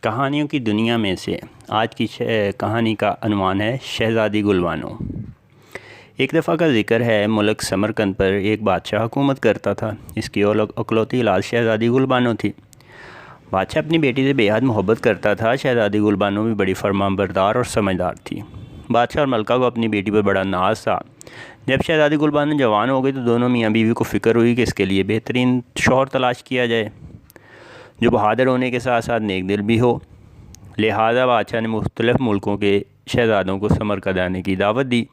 کہانیوں کی دنیا میں سے آج کی کہانی کا عنوان ہے شہزادی گل بانو۔ ایک دفعہ کا ذکر ہے، ملک سمرقند پر ایک بادشاہ حکومت کرتا تھا۔ اس کی اکلوتی اولاد شہزادی گل بانو تھی۔ بادشاہ اپنی بیٹی سے بے حد محبت کرتا تھا۔ شہزادی گل بانو بھی بڑی فرمانبردار اور سمجھدار تھی۔ بادشاہ اور ملکہ کو اپنی بیٹی پر بڑا ناز تھا۔ جب شہزادی گل بانو جوان ہو گئی تو دونوں میاں بیوی کو فکر ہوئی کہ اس کے لیے بہترین شوہر تلاش کیا جائے جو بہادر ہونے کے ساتھ ساتھ نیک دل بھی ہو۔ لہٰذا بادشاہ نے مختلف ملکوں کے شہزادوں کو سمرقند آنے کی دعوت دی۔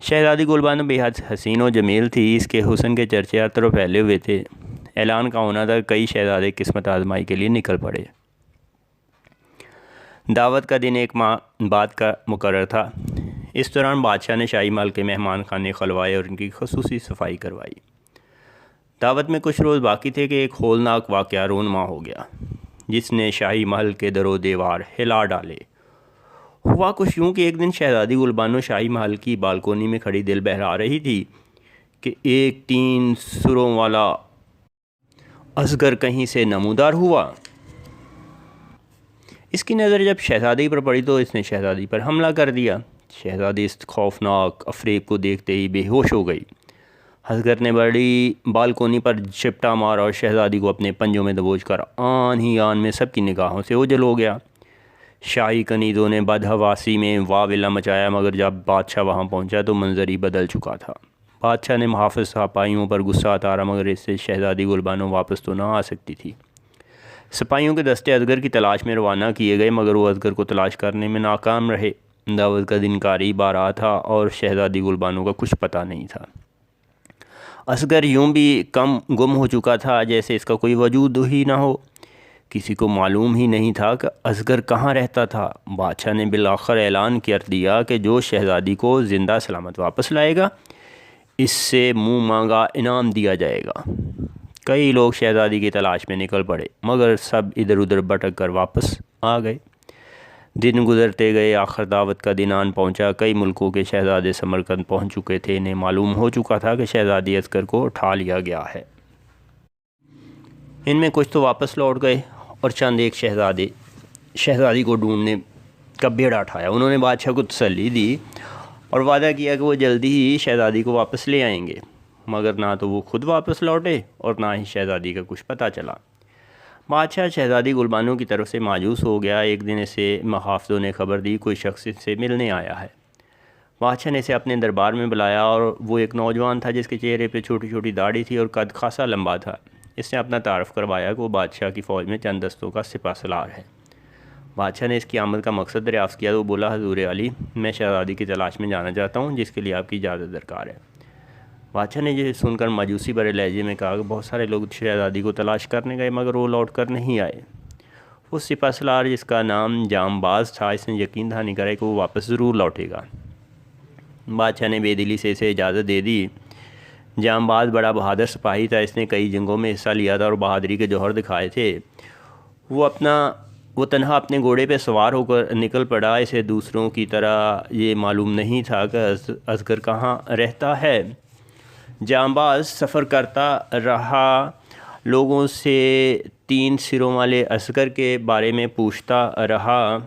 شہزادی گل بانو بے حد حسین و جمیل تھی۔ اس کے حسن کے چرچے ہر طرف پھیلے ہوئے تھے۔ اعلان کا ہونا تھا، کئی شہزادے قسمت آزمائی کے لیے نکل پڑے۔ دعوت کا دن ایک ماہ بعد کا مقرر تھا۔ اس دوران بادشاہ نے شاہی محل کے مہمان خانے کھلوائے اور ان کی خصوصی صفائی کروائی۔ دعوت میں کچھ روز باقی تھے کہ ایک ہولناک واقعہ رونما ہو گیا جس نے شاہی محل کے در و دیوار ہلا ڈالے۔ ہوا کچھ یوں کہ ایک دن شہزادی گل بانو شاہی محل کی بالکونی میں کھڑی دل بہلا رہی تھی کہ ایک 3 سروں والا اژگر کہیں سے نمودار ہوا۔ اس کی نظر جب شہزادی پر پڑی تو اس نے شہزادی پر حملہ کر دیا۔ شہزادی اس خوفناک افریب کو دیکھتے ہی بے ہوش ہو گئی۔ اژگر نے بڑی بالکونی پر چپٹا مارا اور شہزادی کو اپنے پنجوں میں دبوچ کر آن ہی آن میں سب کی نگاہوں سے اوجھل ہو گیا۔ شاہی کنیزوں نے بدحواسی میں واویلا مچایا، مگر جب بادشاہ وہاں پہنچا تو منظر ہی بدل چکا تھا۔ بادشاہ نے محافظ سپاہیوں پر غصہ اتارا، مگر اس سے شہزادی گل بانو واپس تو نہ آ سکتی تھی۔ سپاہیوں کے دستے اژگر کی تلاش میں روانہ کیے گئے، مگر وہ اژگر کو تلاش کرنے میں ناکام رہے۔ دعوت کا دن قریب آ رہا تھا اور شہزادی گل بانو کا کچھ پتہ نہیں تھا۔ اژگر یوں بھی گم ہو چکا تھا جیسے اس کا کوئی وجود ہی نہ ہو۔ کسی کو معلوم ہی نہیں تھا کہ اژگر کہاں رہتا تھا۔ بادشاہ نے بالآخر اعلان کر دیا کہ جو شہزادی کو زندہ سلامت واپس لائے گا اس سے منہ مانگا انعام دیا جائے گا۔ کئی لوگ شہزادی کی تلاش میں نکل پڑے، مگر سب ادھر ادھر بھٹک کر واپس آ گئے۔ دن گزرتے گئے، آخر دعوت کا دن آن پہنچا۔ کئی ملکوں کے شہزادے سمرقند پہنچ چکے تھے۔ انہیں معلوم ہو چکا تھا کہ شہزادی اژگر کو اٹھا لیا گیا ہے۔ ان میں کچھ تو واپس لوٹ گئے اور چند ایک شہزادی کو ڈھونڈنے کا بیڑا اٹھایا۔ انہوں نے بادشاہ کو تسلی دی اور وعدہ کیا کہ وہ جلدی ہی شہزادی کو واپس لے آئیں گے، مگر نہ تو وہ خود واپس لوٹے اور نہ ہی شہزادی کا کچھ پتہ چلا۔ بادشاہ شہزادی گل بانو کی طرف سے مایوس ہو گیا۔ ایک دن اسے محافظوں نے خبر دی کوئی شخص اس سے ملنے آیا ہے۔ بادشاہ نے اسے اپنے دربار میں بلایا اور وہ ایک نوجوان تھا جس کے چہرے پہ چھوٹی چھوٹی داڑھی تھی اور قد خاصا لمبا تھا۔ اس نے اپنا تعارف کروایا کہ وہ بادشاہ کی فوج میں چند دستوں کا سپہ سالار ہے۔ بادشاہ نے اس کی آمد کا مقصد دریافت کیا تو وہ بولا، حضور علی، میں شہزادی کی تلاش میں جانا چاہتا ہوں جس کے لیے آپ کی اجازت درکار ہے۔ بادشاہ نے یہ سن کر مایوسی بھرے لہجے میں کہا کہ بہت سارے لوگ شہزادی کو تلاش کرنے گئے مگر وہ لوٹ کر نہیں آئے۔ وہ سپہ سالار جس کا نام جانباز تھا، اس نے یقین دہانی کرائی کہ وہ واپس ضرور لوٹے گا۔ بادشاہ نے بے دلی سے اسے اجازت دے دی۔ جانباز بڑا بہادر سپاہی تھا۔ اس نے کئی جنگوں میں حصہ لیا تھا اور بہادری کے جوہر دکھائے تھے۔ وہ تنہا اپنے گھوڑے پہ سوار ہو کر نکل پڑا۔ اسے دوسروں کی طرح یہ معلوم نہیں تھا کہ اژگر کہاں رہتا ہے۔ جانباز سفر کرتا رہا، لوگوں سے 3 سروں والے اژگر کے بارے میں پوچھتا رہا۔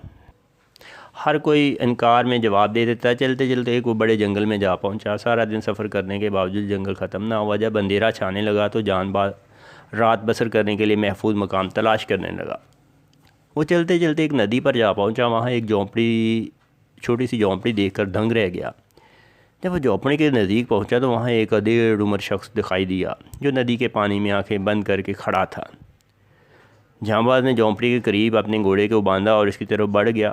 ہر کوئی انکار میں جواب دے دیتا۔ چلتے چلتے ایک وہ بڑے جنگل میں جا پہنچا۔ سارا دن سفر کرنے کے باوجود جنگل ختم نہ ہوا۔ جب اندھیرا چھانے لگا تو جانباز رات بسر کرنے کے لیے محفوظ مقام تلاش کرنے لگا۔ وہ چلتے چلتے ایک ندی پر جا پہنچا۔ وہاں ایک چھوٹی سی جھونپڑی دیکھ کر دنگ رہ گیا۔ جب وہ جھونپڑی کے نزدیک پہنچا تو وہاں ایک ادھیڑ عمر شخص دکھائی دیا جو ندی کے پانی میں آنکھیں بند کر کے کھڑا تھا۔ جانباز نے جھونپڑی کے قریب اپنے گھوڑے کو باندھا اور اس کی طرف بڑھ گیا۔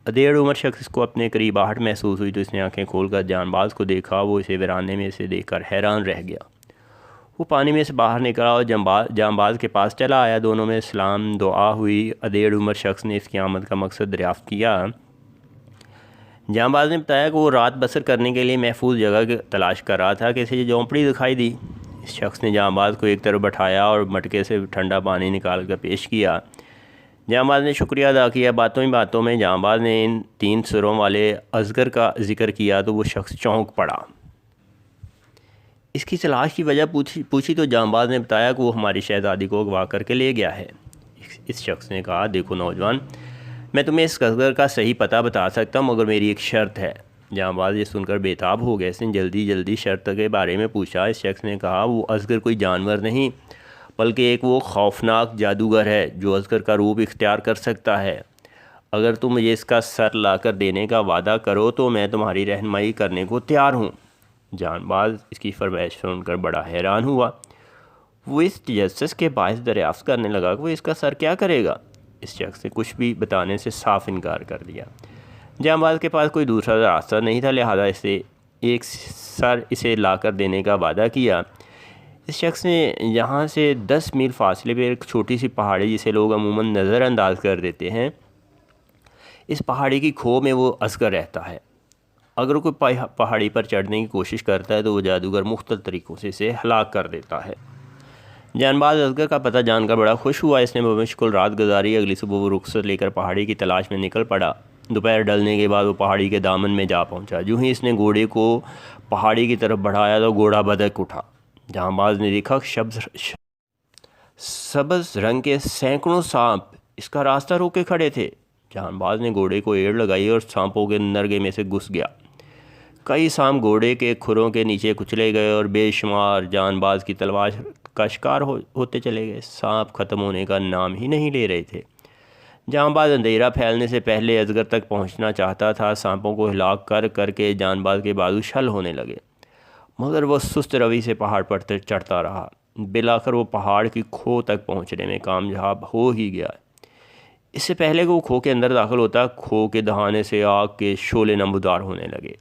ادھیڑ عمر شخص کو اپنے قریب آہٹ محسوس ہوئی تو اس نے آنکھیں کھول کر جانباز کو دیکھا۔ وہ اسے ویرانے میں سے دیکھ کر حیران رہ گیا۔ وہ پانی میں سے باہر نکلا اور جانباز کے پاس چلا آیا۔ دونوں میں سلام دعا ہوئی۔ ادھیڑ عمر شخص نے اس کی آمد کا مقصد دریافت کیا۔ جانباز نے بتایا کہ وہ رات بسر کرنے کے لیے محفوظ جگہ کی تلاش کر رہا تھا کہ اسے یہ جھونپڑی دکھائی دی۔ اس شخص نے جانباز کو ایک طرف بٹھایا اور مٹکے سے ٹھنڈا پانی نکال کر پیش کیا۔ جانباز نے شکریہ ادا کیا۔ باتوں ہی باتوں میں جانباز نے ان 3 سروں والے اژگر کا ذکر کیا تو وہ شخص چونک پڑا۔ اس کی تلاش کی وجہ پوچھی تو جانباز نے بتایا کہ وہ ہماری شہزادی کو اغوا کر کے لے گیا ہے۔ اس شخص نے کہا دیکھو نوجوان، میں تمہیں اس اصغر کا صحیح پتہ بتا سکتا ہوں، مگر میری ایک شرط ہے۔ جہاں باز یہ سن کر بیتاب ہو گیا، اس نے جلدی شرط کے بارے میں پوچھا۔ اس شخص نے کہا وہ اصغر کوئی جانور نہیں بلکہ ایک وہ خوفناک جادوگر ہے جو اصغر کا روپ اختیار کر سکتا ہے۔ اگر تم مجھے اس کا سر لا کر دینے کا وعدہ کرو تو میں تمہاری رہنمائی کرنے کو تیار ہوں۔ جان باز اس کی فرمائش سن کر بڑا حیران ہوا۔ وہ اس تجسس کے باعث دریافت کرنے لگا کہ وہ اس کا سر کیا کرے گا۔ اس شخص نے کچھ بھی بتانے سے صاف انکار کر دیا۔ جان باز کے پاس کوئی دوسرا راستہ نہیں تھا، لہذا اسے لا کر دینے کا وعدہ کیا۔ اس شخص نے یہاں سے 10 میل فاصلے پہ ایک چھوٹی سی پہاڑی جسے لوگ عموماً نظر انداز کر دیتے ہیں، اس پہاڑی کی کھو میں وہ اصغر رہتا ہے۔ اگر کوئی پہاڑی پر چڑھنے کی کوشش کرتا ہے تو وہ جادوگر مختلف طریقوں سے اسے ہلاک کر دیتا ہے۔ جان باز اصغر کا پتہ جان کر بڑا خوش ہوا۔ اس نے بمشکل رات گزاری۔ اگلی صبح وہ رخصت لے کر پہاڑی کی تلاش میں نکل پڑا۔ دوپہر ڈلنے کے بعد وہ پہاڑی کے دامن میں جا پہنچا۔ جو ہی اس نے گھوڑے کو پہاڑی کی طرف بڑھایا تو گھوڑا بدک اٹھا۔ جہاں باز نے دیکھا سبز رنگ کے سینکڑوں سانپ اس کا راستہ روک کے کھڑے تھے۔ جہاں باز نے گھوڑے کو ایڑ لگائی اور سانپوں کے نرگے میں سے گھس گیا۔ کئی سانپ گھوڑے کے کھروں کے نیچے کچلے گئے اور بے شمار جان باز کی تلوار کا شکار ہوتے چلے گئے۔ سانپ ختم ہونے کا نام ہی نہیں لے رہے تھے۔ جان باز اندھیرا پھیلنے سے پہلے اصغر تک پہنچنا چاہتا تھا۔ سانپوں کو ہلاک کر کے جان باز کے بازو چھل ہونے لگے، مگر وہ سست روی سے پہاڑ پر چڑھتا رہا۔ بالآخر وہ پہاڑ کی کھو تک پہنچنے میں کامیاب ہو ہی گیا۔ اس سے پہلے کہ وہ کھو کے اندر داخل ہوتا، کھو کے دہانے سے آگ کے شعلے نمودار ہونے لگے۔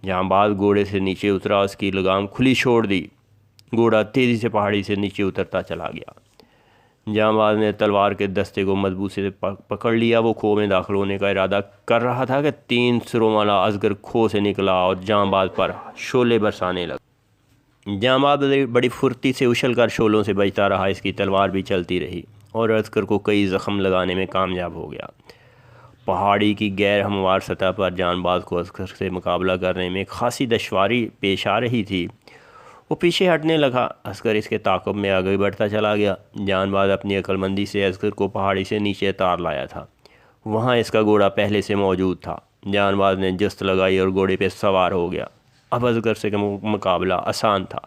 جہاں باز گھوڑے سے نیچے اترا، اس کی لگام کھلی چھوڑ دی۔ گھوڑا تیزی سے پہاڑی سے نیچے اترتا چلا گیا۔ جہاں باز نے تلوار کے دستے کو مضبوط سے پکڑ لیا۔ وہ کھو میں داخل ہونے کا ارادہ کر رہا تھا کہ 3 سروں والا اصغر کھو سے نکلا اور جہاں باز پر شعلے برسانے لگا۔ جہاں باز بڑی پھرتی سے اچھل کر شعلوں سے بچتا رہا۔ اس کی تلوار بھی چلتی رہی اور اصغر کو کئی زخم لگانے میں کامیاب ہو گیا۔ پہاڑی کی غیر ہموار سطح پر جان باز کو اصغر سے مقابلہ کرنے میں خاصی دشواری پیش آ رہی تھی۔ وہ پیچھے ہٹنے لگا۔ اصغر اس کے تعاقب میں آگے بڑھتا چلا گیا۔ جان باز اپنی عقل مندی سے اصغر کو پہاڑی سے نیچے اتار لایا تھا۔ وہاں اس کا گھوڑا پہلے سے موجود تھا۔ جان باز نے جست لگائی اور گھوڑے پہ سوار ہو گیا۔ اب اصغر سے مقابلہ آسان تھا۔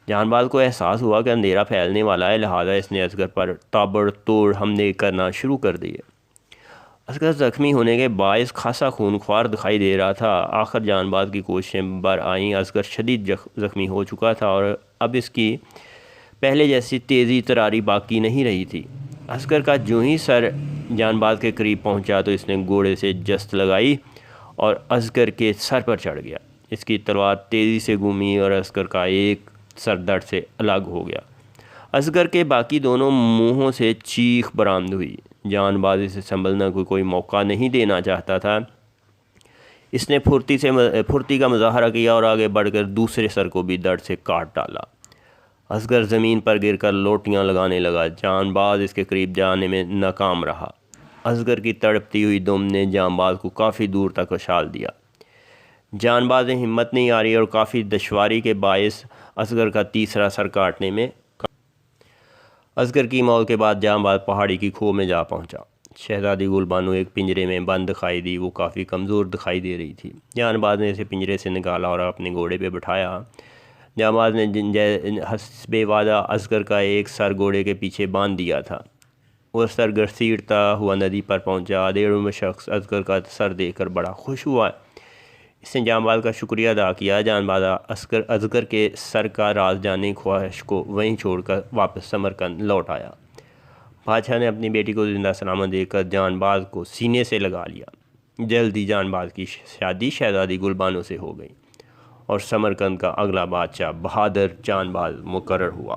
جان باز کو احساس ہوا کہ اندھیرا پھیلنے والا ہے، لہٰذا اس نے اصغر پر تابڑ توڑ حملے کرنا شروع کر دیے۔ اصغر زخمی ہونے کے باعث خاصا خونخوار دکھائی دے رہا تھا۔ آخر جان باز کی کوششیں بر آئیں۔ اصغر شدید زخمی ہو چکا تھا اور اب اس کی پہلے جیسی تیزی تراری باقی نہیں رہی تھی۔ اصغر کا جو ہی سر جان باز کے قریب پہنچا تو اس نے گھوڑے سے جست لگائی اور اصغر کے سر پر چڑھ گیا۔ اس کی تلوار تیزی سے گھومی اور اصغر کا ایک سر دھڑ سے الگ ہو گیا۔ اصغر کے باقی دونوں منہوں سے چیخ برآمد ہوئی۔ جان باز اسے سنبھلنے کو کوئی موقع نہیں دینا چاہتا تھا۔ اس نے پھرتی کا مظاہرہ کیا اور آگے بڑھ کر دوسرے سر کو بھی دھڑ سے کاٹ ڈالا۔ اصغر زمین پر گر کر لوٹیاں لگانے لگا۔ جان باز اس کے قریب جانے میں ناکام رہا۔ اصغر کی تڑپتی ہوئی دم نے جان باز کو کافی دور تک اچھال دیا۔ جان باز نے ہمت نہیں آ رہی اور کافی دشواری کے باعث اصغر کا تیسرا سر کاٹنے میں اصغر کی موت کے بعد جان باز پہاڑی کی کھو میں جا پہنچا۔ شہزادی گل بانو ایک پنجرے میں بند دکھائی دی۔ وہ کافی کمزور دکھائی دے رہی تھی۔ جان باز نے اسے پنجرے سے نکالا اور اپنے گھوڑے پہ بٹھایا۔ جان باز نے حسب وعدہ اصغر کا ایک سر گھوڑے کے پیچھے باندھ دیا تھا۔ وہ سر گھسیٹتا ہوا ندی پر پہنچا۔ ادھیڑ میں شخص اصغر کا سر دیکھ کر بڑا خوش ہوا۔ اس نے جان باز کا شکریہ ادا کیا۔ جان باز اصغر کے سر کا راز جاننے کی خواہش کو وہیں چھوڑ کر واپس سمرقند لوٹ آیا۔ بادشاہ نے اپنی بیٹی کو زندہ سلامت دیکھ کر جان باز کو سینے سے لگا لیا۔ جلدی جان باز کی شادی شہزادی گل بانو سے ہو گئی اور سمرقند کا اگلا بادشاہ بہادر جان باز مقرر ہوا۔